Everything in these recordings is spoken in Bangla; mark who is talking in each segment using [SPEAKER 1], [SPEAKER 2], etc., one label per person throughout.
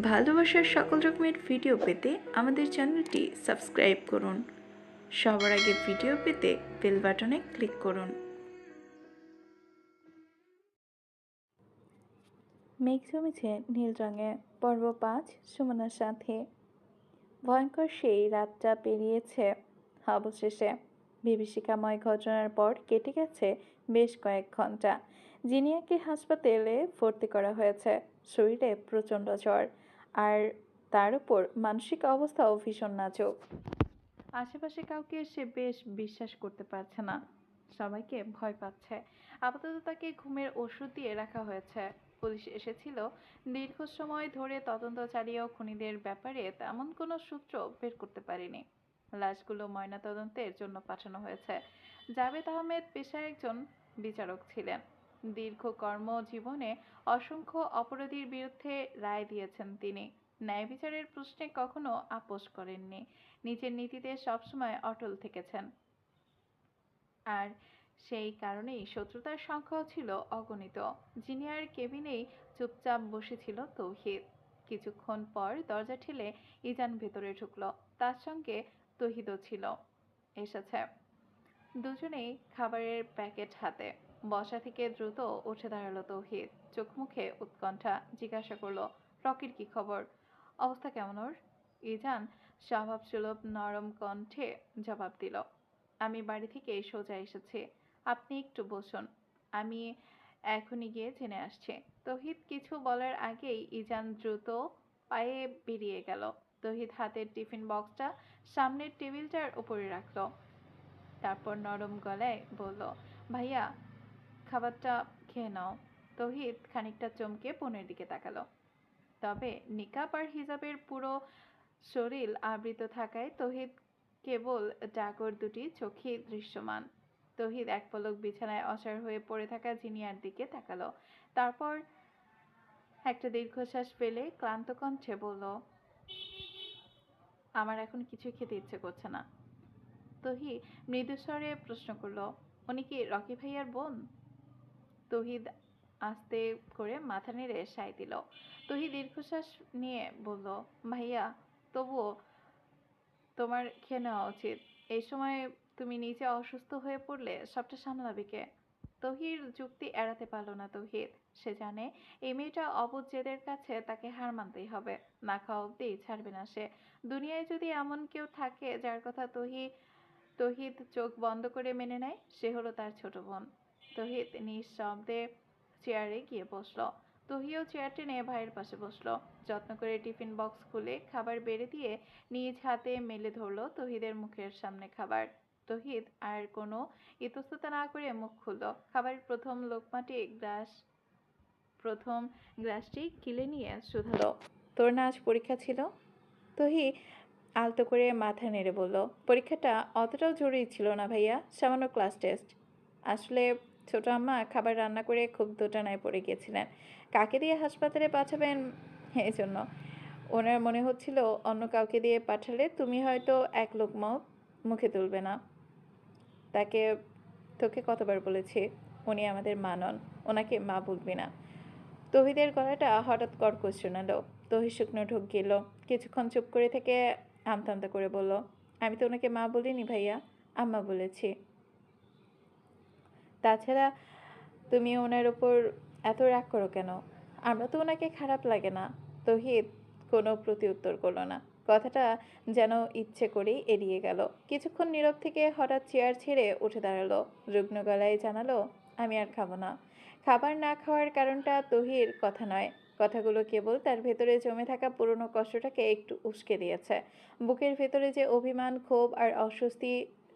[SPEAKER 1] ভালোবাসার সকল রকমের ভিডিও পেতে আমাদের চ্যানেলটি সাবস্ক্রাইব করুন। সবার আগে ভিডিও পেতে বেল বাটনে ক্লিক করুন। মেঘ জমেছে নীল রঙে। পর্ব 5, সুমনার সাথে। ভয়ঙ্কর সেই রাতটা পেরিয়েছে অবশেষে। বিভীষিকাময় ঘটনার পর কেটে গেছে বেশ কয়েক ঘন্টা। জিনিয়াকে হাসপাতালে ভর্তি করা হয়েছে। শরীরে প্রচণ্ড জ্বর, আর তার উপর মানসিক অবস্থাও ভীষণ নাজুক। আশেপাশে কাউকে সে বেশ বিশ্বাস করতে পারছে না, সবাইকে ভয় পাচ্ছে। আপাতত তাকে ঘুমের ওষুধ দিয়ে রাখা হয়েছে। পুলিশ এসেছিল, দীর্ঘ সময় ধরে তদন্ত চালিয়েও খুনিদের ব্যাপারে তেমন কোনো সূত্র বের করতে পারেনি। লাশগুলো ময়নাতদন্তের জন্য পাঠানো হয়েছে। জাভেদ আহমেদ পেশায় একজন বিচারক ছিলেন। দীর্ঘ কর্মজীবনে অসংখ্য অপরাধীর বিরুদ্ধে রায় দিয়েছেন তিনি। ন্যায় বিচারের প্রশ্নে কখনো আপোষ করেননি। নিজের নীতিতে সবসময় অটল থেকেছেন, আর সেই কারণেই শত্রুতার সংখ্যাও ছিল অগণিত। জিনিয়ার কেবিনেই চুপচাপ বসেছিল তৌহিদ। কিছুক্ষণ পর দরজা ঠেলে ইজান ভেতরে ঢুকলো। তার সঙ্গে তৌহিদও ছিল, এসেছে। দুজনেই খাবারের প্যাকেট হাতে। বসা থেকে দ্রুত উঠে দাঁড়ালো তৌহিদ। চোখ মুখে উৎকণ্ঠা। জিজ্ঞাসা করলো, রকির কি খবর? অবস্থা কেমন ওর? ইজান স্বভাবসুলভ নরম কণ্ঠে জবাব দিল, আমি বাড়ি থেকে সোজা এসেছি। আপনি একটু বসুন, আমি এখনই গিয়ে জেনে আসছি। তৌহিদ কিছু বলার আগেই ইজান দ্রুত পায়ে বেরিয়ে গেল। তৌহিদ হাতের টিফিন বক্সটা সামনের টেবিলটার উপরে রাখলো। তারপর নরম গলায় বলল, ভাইয়া, খাবারটা খেয়ে নাও। তৌহিদ খানিকটা চমকে বোনের দিকে তাকালো। তবে নিকাব আর হিজাবের পুরো শরীর আবৃত থাকায় তৌহিদ কেবল ডাগর দুটি চোখেই দৃশ্যমান। তৌহিদ এক পলক বিছানায় অসাড় হয়ে পড়ে থাকা জিনিয়ার দিকে তাকালো। তারপর একটা দীর্ঘশ্বাস ফেলে ক্লান্ত কণ্ঠে বলল, আমার এখন কিছু খেতে ইচ্ছে করছে না। তৌহিদ মৃদুস্বরে প্রশ্ন করল, উনি কি রকি ভাইয়ার বোন? তৌহিদ আস্তে করে মাথা নেড়ে সায় দিল। তৌহিদ দীর্ঘশ্বাস নিয়ে বলল, ভাইয়া, তবুও তোমার খেয়ে নেওয়া উচিত। এই সময় তুমি নিজে অসুস্থ হয়ে পড়লে সবটা সামলাবে কে? তৌহির যুক্তি এড়াতে পারল না তৌহিদ। সে জানে এই মেয়েটা অবুঝ জেদের কাছে তাকে হার মানতেই হবে। না খাওয়া অব্দি ছাড়বে না সে। দুনিয়ায় যদি এমন কেউ থাকে যার কথা তৌহিদ চোখ বন্ধ করে মেনে নেয়, সে হলো তার ছোট বোন। তৌহিদ নিঃশব্দে চেয়ারে গিয়ে বসলো। তহিও চেয়ার টেনে ভাইয়ের পাশে বসলো। যত্ন করে টিফিন বক্স খুলে খাবার বেড়ে দিয়ে নিজ হাতে মেলে ধরলো তহিদের মুখের সামনে খাবার। তহিদ আর কোনো ইতস্ততা না করে মুখ খুলল। খাবারের প্রথম গ্লাসটি গিলে নিয়ে শুধালো, তোর না আজ পরীক্ষা ছিল? তহি আলতো করে মাথা নেড়ে বলল, পরীক্ষাটা অতটাও জরুরি ছিল না ভাইয়া, সামান্য ক্লাস টেস্ট। আসলে ছোট আম্মা খাবার রান্না করে খুব দোটানায় পড়ে গিয়েছিলেন কাকে দিয়ে হাসপাতালে পাঠাবেন, এই জন্য। ওনার মনে হচ্ছিল অন্য কাউকে দিয়ে পাঠালে তুমি হয়তো এক লোকমাও মুখে তুলবে না। তোকে কতবার বলেছি উনি আমাদের মা নন, ওনাকে মা বলবি না। তহিদের গলাটা হঠাৎ কর্কশ শোনালো। তহি শুকনো ঢোক গেল। কিছুক্ষণ চুপ করে থেকে আমতা আমতা করে বলল, আমি তো ওনাকে মা বলিনি ভাইয়া, আম্মা বলেছি। তাছাড়া তুমি ওনার ওপর এত রাগ করো কেন? আমরা তো ওনাকে খারাপ লাগে না। তহিদ কোনো প্রতি উত্তর করলো না। কথাটা যেন ইচ্ছে করেই এড়িয়ে গেল। কিছুক্ষণ নীরব থেকে হঠাৎ চেয়ার ছেড়ে উঠে দাঁড়ালো। রুগ্ন গলায় জানালো, আমি আর খাবো না। খাবার না খাওয়ার কারণটা তহির কথা নয়, কথাগুলো কেবল তার ভেতরে জমে থাকা পুরনো কষ্টটাকে একটু উস্কে দিয়েছে। বুকের ভেতরে যে অভিমান, ক্ষোভ আর অস্বস্তি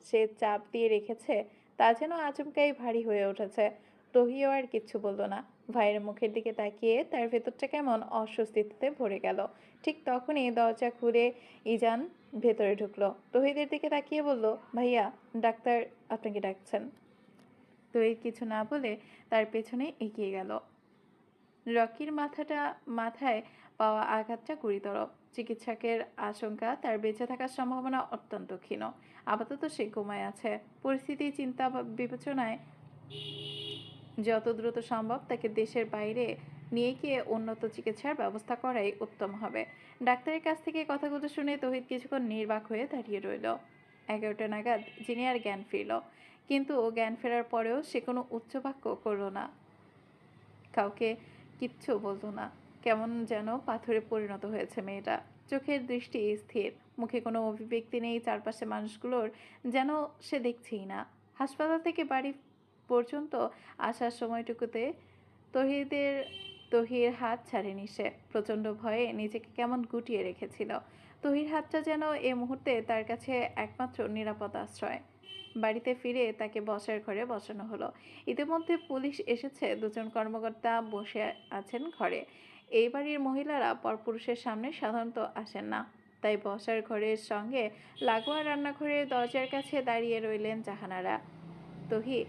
[SPEAKER 1] সে চাপ দিয়ে রেখেছে, তা যেন আচমকাই ভারী হয়ে উঠেছে। তহিও আর কিচ্ছু বলল না। ভাইয়ের মুখের দিকে তাকিয়ে তার ভেতরটা কেমন অস্বস্তিতে ভরে গেল। ঠিক তখনই দরজা খুলে ইজান ভেতরে ঢুকলো। তহিদের দিকে তাকিয়ে বলল, ভাইয়া, ডাক্তার আপনাকে ডাকছেন। তহিদ কিছু না বলে তার পেছনে এগিয়ে গেল। রকির মাথায় পাওয়া আঘাতটা গুরুতর। চিকিৎসকের আশঙ্কা তার বেঁচে থাকার সম্ভাবনা অত্যন্ত ক্ষীণ। আপাতত সে ঘুমায় আছে। পরিস্থিতি চিন্তা বিবেচনায় যত দ্রুত সম্ভব তাকে দেশের বাইরে নিয়ে গিয়ে উন্নত চিকিৎসার ব্যবস্থা করাই উত্তম হবে। ডাক্তারের কাছ থেকে কথাগুলো শুনে তহিদ কিছুক্ষণ নির্বাক হয়ে দাঁড়িয়ে রইল। 11টা নাগাদ জিনিয়ার জ্ঞান ফিরল, কিন্তু জ্ঞান ফেরার পরেও সে কোনো উচ্চবাক্য করল না, কাউকে কিচ্ছু বলতো না। কেমন যেন পাথরে পরিণত হয়েছে মেয়েটা। চোখের দৃষ্টি স্থির, মুখে কোনো অভিব্যক্তি নেই। চারপাশে মানুষগুলোর যেন সে দেখছেই না। হাসপাতাল থেকে বাড়ি পর্যন্ত আসার সময়টুকুতে তহিদের তহির হাত ছাড়েনি সে। প্রচণ্ড ভয়ে নিজেকে কেমন গুটিয়ে রেখেছিল। তহির হাতটা যেন এ মুহূর্তে তার কাছে একমাত্র নিরাপদ আশ্রয়। বাড়িতে ফিরে তাকে বসার ঘরে বসানো হলো। ইতিমধ্যে পুলিশ এসেছে, দুজন কর্মকর্তা বসে আছেন ঘরে। এই বাড়ির মহিলারা পরপুরুষের সামনে সাধারণত আসেন না, তাই বসার ঘরের সঙ্গে লাগোয়া রান্নাঘরের দরজার কাছে দাঁড়িয়ে রইলেন জাহানারা। তহি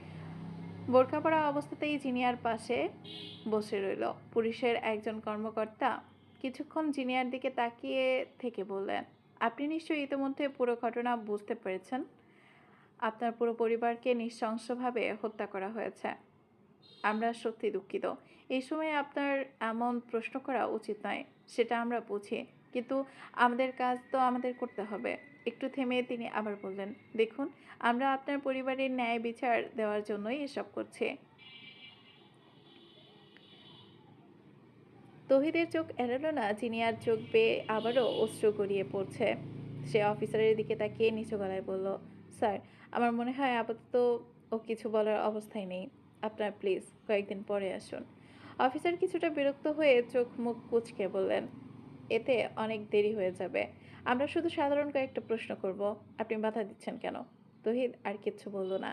[SPEAKER 1] বোরকা পরা অবস্থাতেই জিনিয়ার পাশে বসে রইল। পুলিশের একজন কর্মকর্তা কিছুক্ষণ জিনিয়ার দিকে তাকিয়ে থেকে বললেন, আপনি নিশ্চয়ই ইতিমধ্যে পুরো ঘটনা বুঝতে পেরেছেন। আপনার পুরো পরিবারকে নৃশংসভাবে হত্যা করা হয়েছে। আমরা সত্যি দুঃখিত। এই সময়ে আপনার এমন প্রশ্ন করা উচিত নয়, সেটা আমরা বুঝি, কিন্তু আমাদের কাজ তো আমাদের করতে হবে। একটু থেমে তিনি আবার বললেন, দেখুন, আমরা আপনার পরিবারের ন্যায় বিচার দেওয়ার জন্যই এসব করছি। তহিদের চোখ এড়ালো না জিনিয়ার চোখ বেয়ে আবারও অশ্রু গড়িয়ে পড়ছে। সে অফিসারের দিকে তাকিয়ে নিচু গলায় বলল, স্যার, আমার মনে হয় আপাতত ও কিছু বলার অবস্থায় নেই। আপনার প্লিজ কয়েকদিন পরে আসুন। অফিসার কিছুটা বিরক্ত হয়ে চোখ মুখ কুঁচকে বললেন, এতে অনেক দেরি হয়ে যাবে। আমরা শুধু সাধারণ কয়েকটা প্রশ্ন করব। আপনি বাধা দিচ্ছেন কেন? তহিদ আর কিচ্ছু বলল না,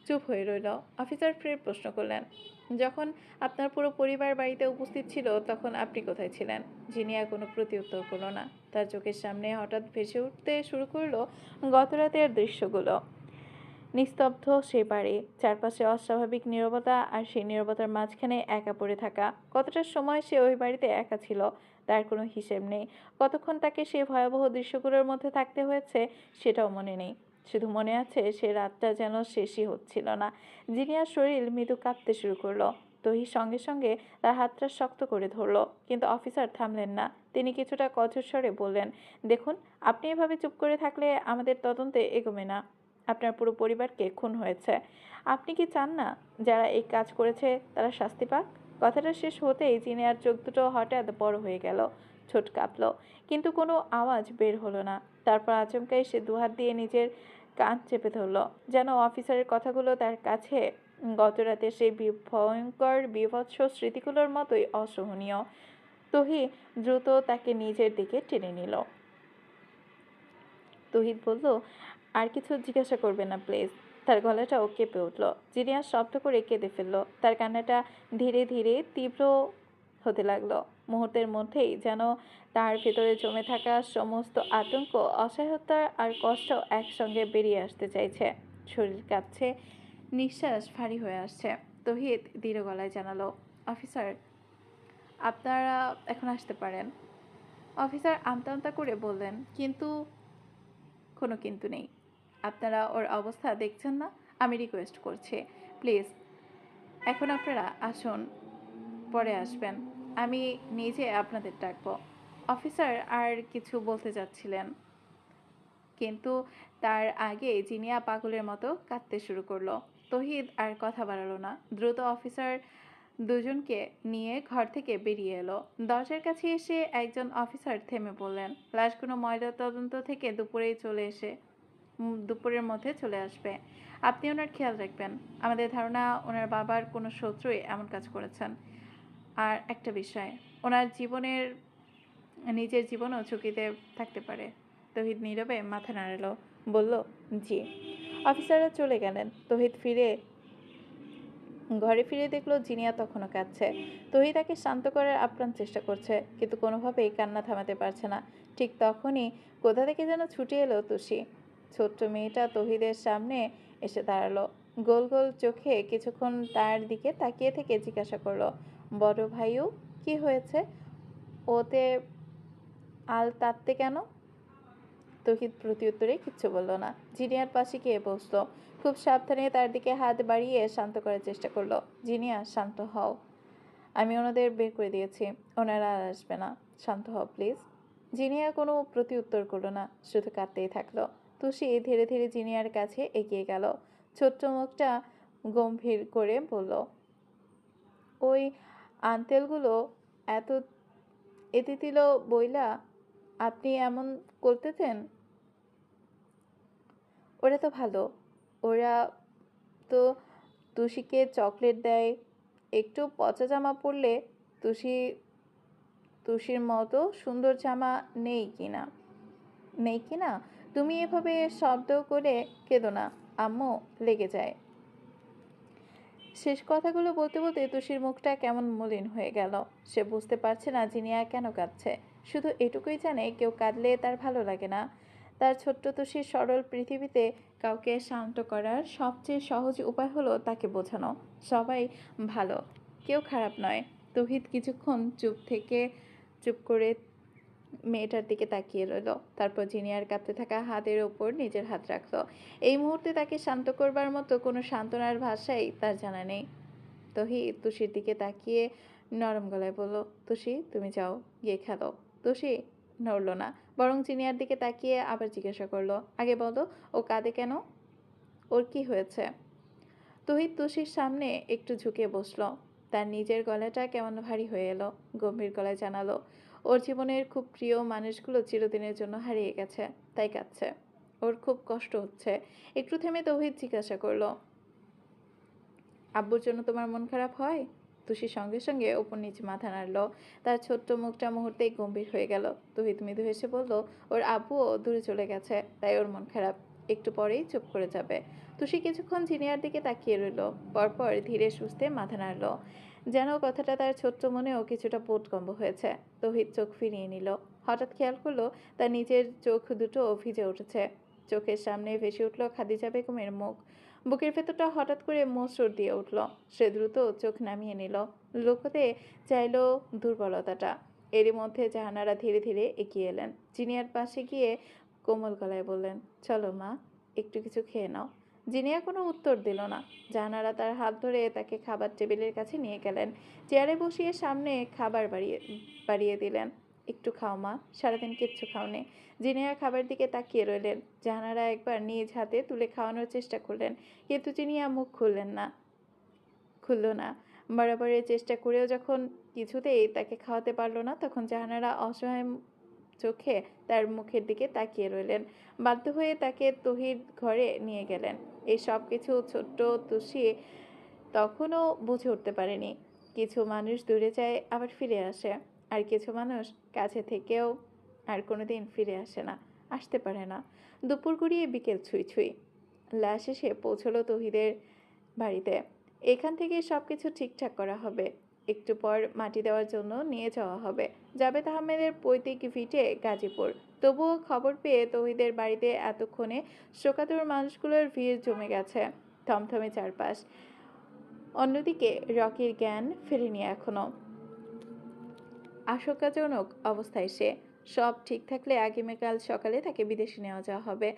[SPEAKER 1] চুপ হয়ে রইল। অফিসার ফের প্রশ্ন করলেন, যখন আপনার পুরো পরিবার বাড়িতে উপস্থিত ছিল তখন আপনি কোথায় ছিলেন? জিনিয়া কোনো প্রতিউত্তর করল না। তার চোখের সামনে হঠাৎ ভেসে উঠতে শুরু করলো গত রাতের দৃশ্যগুলো। নিস্তব্ধ সে বাড়ি, চারপাশে অস্বাভাবিক নীরবতা, আর সেই নীরবতার মাঝখানে একা পড়ে থাকা। কতটা সময় সে ওই বাড়িতে একা ছিল তার কোনো হিসেব নেই। কতক্ষণ তাকে সেই ভয়াবহ দৃশ্যগুলোর মধ্যে থাকতে হয়েছে সেটাও মনে নেই। শুধু মনে আছে সে রাতটা যেন শেষই হচ্ছিল না। জিনিয়ার শরীর মৃদু কাঁপতে শুরু করলো। তহি সঙ্গে সঙ্গে তার হাতটা শক্ত করে ধরলো, কিন্তু অফিসার থামলেন না। তিনি কিছুটা কঠোর স্বরে বললেন, দেখুন, আপনি এভাবে চুপ করে থাকলে আমাদের তদন্তে এগোবে না। আপনার পুরো পরিবারকে খুন হয়েছে। আপনি কি চান না যারা এই কাজ করেছে তারা শাস্তি পাক? কথাটা শেষ হতেই জিনিয়ার চোখ দুটো হঠাৎ বড় হয়ে গেল। ঠোঁট কাঁপল, কিন্তু কোনো আওয়াজ বের হলো না। তারপর আচমকাই সে দুহাত দিয়ে নিজের কান চেপে ধরল, যেন অফিসারের কথাগুলো তার কাছে গত রাতে সেই ভয়ঙ্কর বীভৎস স্মৃতিগুলোর মতোই অসহনীয়। তহি দ্রুত তাকে নিজের দিকে টেনে নিল। তহিদ বলল, আর কিছু জিজ্ঞাসা করবে না প্লিজ। তার গলাটাও কেঁপে উঠল। জিনিয়া শব্দ করে কেঁদে ফেলল। তার কান্নাটা ধীরে ধীরে তীব্র হতে লাগলো। মুহূর্তের মধ্যেই যেন তার ভেতরে জমে থাকা সমস্ত আতঙ্ক, অসহায়তা আর কষ্ট একসঙ্গে বেরিয়ে আসতে চাইছে। শরীর কাঁপছে, নিঃশ্বাস ভারী হয়ে আসছে। তহিদ দৃঢ় গলায় জানালো, অফিসার, আপনারা এখন আসতে পারেন। অফিসার আমতা আমতা করে বললেন, কিন্তু? কোনো কিন্তু নেই। আপনারা ওর অবস্থা দেখছেন না? আমি রিকোয়েস্ট করছি, প্লিজ এখন আপনারা আসুন, পরে আসবেন। আমি নিজে আপনাদের ডাকবো। অফিসার আর কিছু বলতে যাচ্ছিলেন, কিন্তু তার আগে জিনিয়া পাগলের মতো কাঁদতে শুরু করলো। তহিদ আর কথা বাড়ালো না, দ্রুত অফিসার দুজনকে নিয়ে ঘর থেকে বেরিয়ে এলো। দরজার কাছে এসে একজন অফিসার থেমে বললেন, লাশগুলো ময়না তদন্ত থেকে দুপুরের মধ্যে চলে আসবে। আপনি ওনার খেয়াল রাখবেন। আমাদের ধারণা ওনার বাবার কোনো শত্রুই এমন কাজ করেছেন। আর একটা বিষয়, ওনার নিজের জীবনও ঝুঁকিতে থাকতে পারে। তহিদ নীরবে মাথা নাড়ালো, বলল, জি। অফিসাররা চলে গেলেন। তহিদ ঘরে ফিরে দেখলো জিনিয়া তখনও কাঁদছে। তহি তাকে শান্ত করার আপ্রাণ চেষ্টা করছে, কিন্তু কোনোভাবেই কান্না থামাতে পারছে না। ঠিক তখনই কোথা থেকে যেন ছুটে এলো তুষি। ছোট্ট মেয়েটা তহিদের সামনে এসে দাঁড়ালো। গোল গোল চোখে কিছুক্ষণ তার দিকে তাকিয়ে থেকে জিজ্ঞাসা করলো, বড় ভাইও, কি হয়েছে? ওতে আল তাত্তে কেন? তহিদ প্রত্যুত্তরে কিচ্ছু বলল না। জিনিয়ার পাশে গিয়ে বসলো। খুব সাবধানে তার দিকে হাত বাড়িয়ে শান্ত করার চেষ্টা করলো, জিনিয়া, শান্ত হও। আমি ওনাদের বের করে দিয়েছি, ওনারা আর আসবে না। শান্ত হও প্লিজ। জিনিয়া কোনো প্রতি উত্তর করলো না, শুধু কাঁদতেই থাকলো। তুষি ধীরে ধীরে জিনিয়ার কাছে এগিয়ে গেল, ছোট্ট মুখটা গম্ভীর করে বলল, ওই আঙ্কেলগুলো এত এতে দিল বইলা আপনি এমন করতেছেন? ওরা তো ভালো, ওরা তো তুষিকে চকলেট দেয়। একটু পচা জামা পরলে তুষি তুষির মতো সুন্দর জামা নেই কিনা। তুমি এভাবে শব্দ করে কেঁদো না, আম্মু লেগে যায়। শেষ কথাগুলো বলতে বলতে তুষির মুখটা কেমন মলিন হয়ে গেল। সে বুঝতে পারছে না জিনিয়া কেন কাঁদছে, শুধু এটুকুই জানে কেউ কাঁদলে তার ভালো লাগে না। তার ছোট্ট তুষির সরল পৃথিবীতে কাউকে শান্ত করার সবচেয়ে সহজ উপায় হলো তাকে বোঝানো, সবাই ভালো, কেউ খারাপ নয়। তৌহিদ কিছুক্ষণ চুপ করে মেয়েটার দিকে তাকিয়ে রইল, তারপর জিনিয়ার কাঁপতে থাকা হাতের ওপর নিজের হাত রাখলো। এই মুহূর্তে তাকে শান্ত করবার মতো কোনো সান্ত্বনার ভাষাই তার জানা নেই। তুষির দিকে তাকিয়ে নরম গলায় বলল, তুষি তুমি যাও, গিয়ে খেলো। তুষি নড়ল না, বরং জিনিয়ার দিকে তাকিয়ে আবার জিজ্ঞাসা করলো, আগে বলো, ও কাঁদে কেন? ওর কি হয়েছে? তুষির সামনে একটু ঝুঁকে বসলো। তার নিজের গলাটা কেমন ভারী হয়ে এলো। গম্ভীর গলায় জানালো, ওর জীবনের খুব প্রিয় মানুষগুলো চিরদিনের জন্য হারিয়ে গেছে, তাই কাঁদছে। ওর খুব কষ্ট হচ্ছে। একটু থেমে তৌহিদ জিজ্ঞাসা করলো, আব্বুর জন্য তোমার মন খারাপ হয়? তুষি সঙ্গে সঙ্গে ওপর নিচে মাথা নাড়ল। তার ছোট্ট মুখটা মুহূর্তেই গম্ভীর হয়ে গেল। তৌহিদ মৃদু হেসে বলল, ওর আব্বুও দূরে চলে গেছে, তাই ওর মন খারাপ, একটু পরেই চুপ করে যাবে। তুষি কিছুক্ষণ জিনিয়ার দিকে তাকিয়ে রইল, পরপর ধীরে সুস্থে মাথা নাড়ল, যেন কথাটা তার ছোট্ট মনেও কিছুটা বোধগম্য হয়েছে। তৌহিদ চোখ ফিরিয়ে নিল, হঠাৎ খেয়াল করলো তার নিজের চোখ দুটো ভিজে উঠেছে। চোখের সামনে ভেসে উঠল খাদিজা বেগমের মুখ। বুকের ভেতরটা হঠাৎ করে মোচড় দিয়ে উঠল। সে দ্রুত চোখ নামিয়ে নিল, লুকোতে চাইল দুর্বলতাটা। এরই মধ্যে জাহানারা ধীরে ধীরে এগিয়ে এলেন। জিনিয়ার পাশে গিয়ে কোমল গলায় বললেন, চলো মা, একটু কিছু খেয়ে নাও। জিনিয়া কোনো উত্তর দিল না। জাহানারা তার হাত ধরে তাকে খাবার টেবিলের কাছে নিয়ে গেলেন, চেয়ারে বসিয়ে সামনে খাবার বাড়িয়ে দিলেন। একটু খাও মা, সারাদিন কিচ্ছু খাওনি। জিনিয়া খাবার দিকে তাকিয়ে রইলেন। জাহানারা একবার নিজ হাতে তুলে খাওয়ানোর চেষ্টা করলেন, কিন্তু জিনিয়া মুখ খুলল না। বরাবরের চেষ্টা করেও যখন কিছুতেই তাকে খাওয়াতে পারল না, তখন জাহানারা অসহায় চোখে তার মুখের দিকে তাকিয়ে রইলেন। বাধ্য হয়ে তাকে তহির ঘরে নিয়ে গেলেন। এই সব কিছু ছোট্ট তুষি তখনও বুঝে উঠতে পারেনি। কিছু মানুষ দূরে যায় আবার ফিরে আসে, আর কিছু মানুষ কাছে থেকেও আর কোনোদিন ফিরে আসতে পারে না। দুপুর গড়িয়ে বিকেল ছুঁই লাশ এসে পৌঁছলো তৌহিদের বাড়িতে। এখান থেকে সব কিছু ঠিকঠাক করা হবে। একটু পর মাটি দেওয়ার জন্য নিয়ে যাওয়া হবে জাবেদ আহমেদের পৈতৃক ভিটে গাজীপুর। তবুও খবর পেয়ে তৌহিদের বাড়িতে এতক্ষণে শোকাতুর মানুষগুলোর ভিড় জমে গেছে, থমথমে চারপাশ। অন্যদিকে রকির জ্ঞান ফেরেনি এখনো, আশঙ্কাজনক অবস্থায় সে। সব ঠিক থাকলে আগামীকাল সকালে তাকে বিদেশে নেওয়া যাওয়া হবে।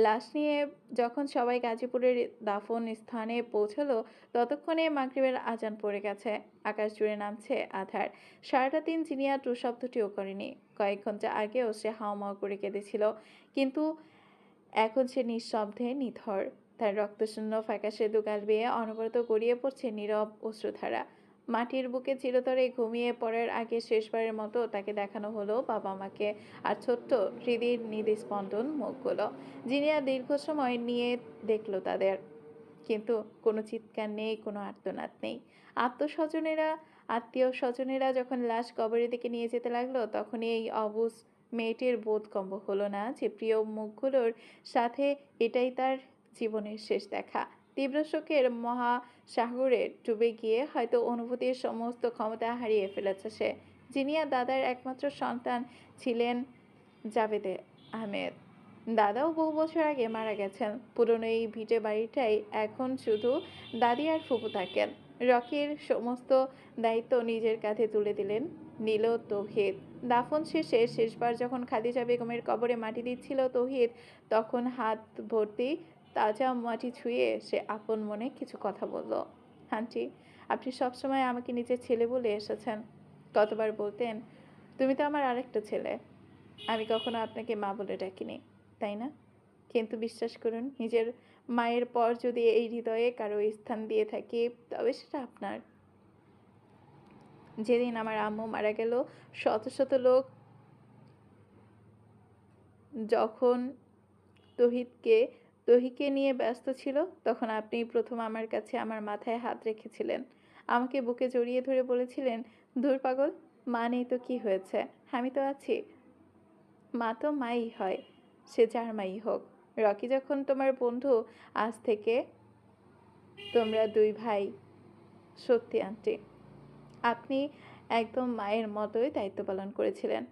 [SPEAKER 1] লাশ নিয়ে যখন সবাই গাজীপুরের দাফন স্থানে পৌঁছালো, ততক্ষণে মাগরিবের আজান পড়ে গেছে। আকাশ জুড়ে নামছে আধার। সারাটা দিন জিনিয়া টু শব্দটিও করেনি। কয়েক ঘন্টা আগেও সে হাওমাও করে কেঁদেছিল, কিন্তু এখন সে নিঃশব্দে নিথর। তার রক্তশূন্য ফ্যাকাশে দুগাল বেয়ে অনবরত গড়িয়ে পড়ছে নীরব অশ্রুধারা। মাটির বুকে চিরতরে ঘুমিয়ে পড়ার আগে শেষবারের মতো তাকে দেখানো হলো বাবা মাকে, আর ছোট্ট হৃদির নিঃস্পন্দন মুখগুলো। জিনিয়া দীর্ঘ সময় নিয়ে দেখলো তাদের, কিন্তু কোনো চিৎকার নেই, কোনো আর্তনাদ নেই। আত্মীয় স্বজনেরা যখন লাশ কবরের দিকে নিয়ে যেতে লাগলো, তখনই এই অবুঝ মেয়েটির বোধগম্য হলো না যে প্রিয় মুখগুলোর সাথে এটাই তার জীবনের শেষ দেখা। তীব্র শোকের মহাসাগরে ডুবে গিয়ে হয়তো অনুভূতির সমস্ত ক্ষমতা হারিয়ে ফেলেছে সে। জিনিয়া দাদার একমাত্র সন্তান ছিলেন জাবেদ আহমেদ। দাদাও বহু বছর আগে মারা গেছেন। পুরনো এই ভিটে বাড়িটাই এখন শুধু দাদি আর ফুপু থাকেন। রকির সমস্ত দায়িত্ব নিজের কাঁধে তুলে নিল তৌহিদ। দাফন শেষে শেষবার যখন খাদিজা বেগমের কবরে মাটি দিচ্ছিল তৌহিদ, তখন হাত ভর্তি তাজা মাটি ছুঁয়ে সে আপন মনে কিছু কথা বলল। আন্টি, আপনি সবসময় আমাকে নিজের ছেলে বলে এসেছেন। কতবার বলতেন, "তুমি তো আমার আরেকটা ছেলে।" আমি কখনো আপনাকে মা বলে ডাকিনি, তাই না? কিন্তু বিশ্বাস করুন, নিজের মায়ের পর যদি এই হৃদয়ে কারো স্থান দিয়ে থাকি, তবে সেটা আপনার। যেদিন আমার আম্মু মারা গেল, শত শত লোক যখন তহিদকে তহিকে নিয়ে ব্যস্ত ছিল, তখন আপনিই প্রথম আমার কাছে আমার মাথায় হাত রেখেছিলেন। আমাকে বুকে জড়িয়ে ধরে বলেছিলেন, "ধুর পাগল, মা নেই তো কি হয়েছে? আমি তো আছি।" মা তো মাই হয়, সে যার মাই হোক। রকি যখন তোমার বন্ধু, আজ থেকে তোমরা দুই ভাই। সত্যি আন্টি, আপনি একদম মায়ের মতোই দায়িত্ব পালন করেছিলেন।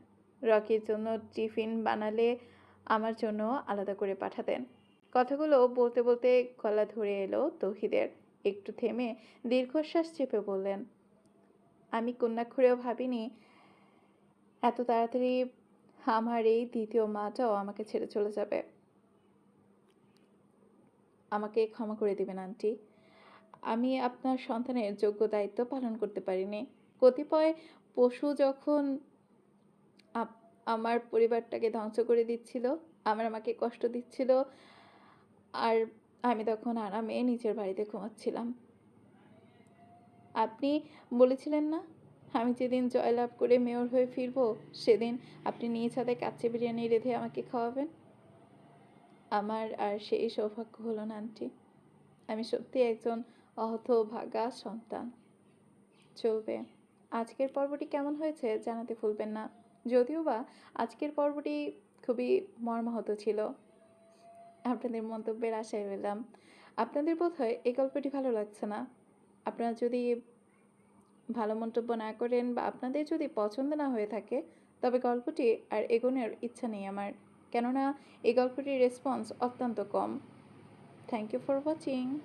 [SPEAKER 1] রকির জন্য টিফিন বানালে আমার জন্য আলাদা করে পাঠাতেন। কথাগুলো বলতে বলতে গলা ধরে এলো তৌহিদের। একটু থেমে দীর্ঘশ্বাস চেপে বললেন, "আমি কন্যাক্ষরেও ভাবিনি এত তাড়াতাড়ি আমার এই দ্বিতীয় মাটাও আমাকে ছেড়ে চলে যাবে। আমাকে ক্ষমা করে দিবেন আন্টি। আমি আপনার সন্তানের যোগ্য দায়িত্ব পালন করতে পারিনি। কতিপয় পশু যখন আমার পরিবারটাকে ধ্বংস করে দিচ্ছিল, আমার মাকে কষ্ট দিচ্ছিল, আর আমি তখন আরামে নিজের বাড়িতে ঘুমাচ্ছিলাম। আপনি বলেছিলেন না, আমি যেদিন জয়লাভ করে মেয়র হয়ে ফিরব, সেদিন আপনি নিজ হাতে কাচ্চি বিরিয়ানি রেঁধে আমাকে খাওয়াবেন? আমার আর সেই সৌভাগ্য হলো না আন্টি। আমি সত্যি একজন হতভাগা সন্তান। চলবে। আজকের পর্বটি কেমন হয়েছে জানাতে ভুলবেন না। যদিও বা আজকের পর্বটি খুবই মর্মাহত ছিল। আপনাদের মন্তব্যের আশায় রইলাম। আপনাদের বোধহয় এই গল্পটি ভালো লাগছে না। আপনারা যদি ভালো মন্তব্য না করেন বা আপনাদের যদি পছন্দ না হয়ে থাকে, তবে গল্পটি আর এগোনোর ইচ্ছা নেই আমার। কেননা এই গল্পটির রেসপন্স অত্যন্ত কম। Thank you for watching.